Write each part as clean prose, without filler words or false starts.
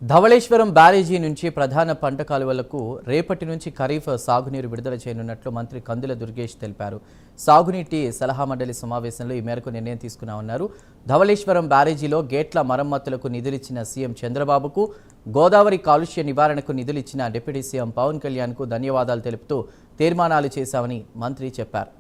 ధవళేశ్వరం బ్యారేజీ నుంచి ప్రధాన పంట కాలువలకు రేపటి నుంచి ఖరీఫ్ సాగునీరు విడుదల చేయనున్నట్లు మంత్రి కందుల దుర్గేష్ తెలిపారు. సాగునీటి సలహా మండలి సమావేశంలో ఈ మేరకు నిర్ణయం తీసుకున్నామన్నారు. ధవళేశ్వరం బ్యారేజీలో గేట్ల మరమ్మతులకు నిధులిచ్చిన సీఎం చంద్రబాబుకు, గోదావరి కాలుష్య నివారణకు నిధులిచ్చిన డిప్యూటీ సీఎం పవన్ కళ్యాణ్కు ధన్యవాదాలు తెలుపుతూ తీర్మానాలు చేశామని మంత్రి చెప్పారు.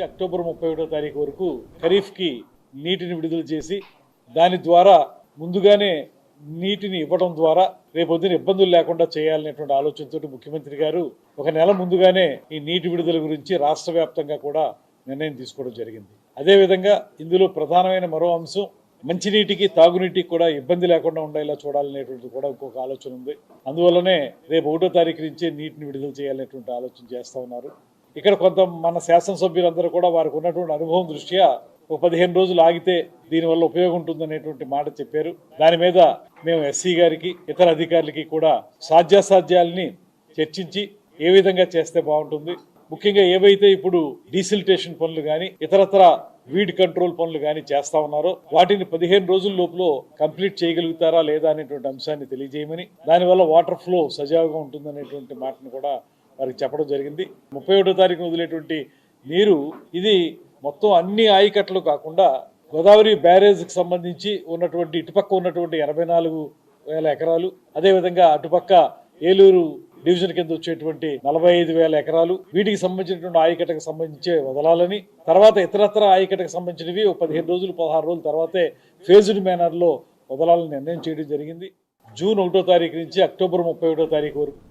అక్టోబర్ 31వ తారీఖు వరకు ఖరీఫ్కి నీటిని విడుదల చేసి దాని ద్వారా ముందుగానే నీటిని ఇవ్వడం ద్వారా రేపొద్దున ఇబ్బందులు లేకుండా చేయాలనేటువంటి ఆలోచనతో ముఖ్యమంత్రి గారు ఒక నెల ముందుగానే ఈ నీటి విడుదల గురించి రాష్ట్ర వ్యాప్తంగా కూడా నిర్ణయం తీసుకోవడం జరిగింది. అదేవిధంగా ఇందులో ప్రధానమైన మరో అంశం మంచినీటికి తాగునీటికి కూడా ఇబ్బంది లేకుండా ఉండేలా చూడాలనేటువంటిది కూడా ఇంకొక ఆలోచన ఉంది. అందువల్లనే రేపు 1వ తారీఖు నుంచే నీటిని విడుదల చేయాలనేటువంటి ఆలోచన చేస్తూ ఉన్నారు. ఇక్కడ కొంత మన శాసనసభ్యులందరూ కూడా వారికి ఉన్నటువంటి అనుభవం దృష్ట్యా ఒక 15 రోజులు ఆగితే దీనివల్ల ఉపయోగం ఉంటుందనేటువంటి మాట చెప్పారు. దాని మీద మేము ఎస్సీ గారికి ఇతర అధికారులకి కూడా సాధ్యాసాధ్యాలని చర్చించి ఏ విధంగా చేస్తే బాగుంటుంది, ముఖ్యంగా ఏవైతే ఇప్పుడు డీసిల్టేషన్ పనులు కానీ ఇతరత్ర వీడ్ కంట్రోల్ పనులు కానీ చేస్తా ఉన్నారో వాటిని 15 రోజుల లోపల కంప్లీట్ చేయగలుగుతారా లేదా అనేటువంటి అంశాన్ని తెలియజేయమని, దానివల్ల వాటర్ ఫ్లో సజావుగా ఉంటుందనేటువంటి మాటను కూడా వారికి చెప్పడం జరిగింది. 31వ తారీఖున వదిలేటువంటి నీరు ఇది మొత్తం అన్ని ఆయకట్లు కాకుండా గోదావరి బ్యారేజ్కి సంబంధించి ఉన్నటువంటి ఇటుపక్క ఉన్నటువంటి 84,000 ఎకరాలు, అదేవిధంగా అటుపక్క ఏలూరు డివిజన్ కింద వచ్చేటువంటి 45,000 ఎకరాలు, వీటికి సంబంధించినటువంటి ఆయకట్టకు సంబంధించే వదలాలని, తర్వాత ఇతరత్ర ఆయకట్టకు సంబంధించినవి 15 రోజులు 16 రోజుల తర్వాతే ఫేజ్డ్ మేనర్లో వదలాలని నిర్ణయం చేయడం జరిగింది. జూన్ 1వ తారీఖు నుంచి అక్టోబర్ 31వ తారీఖు వరకు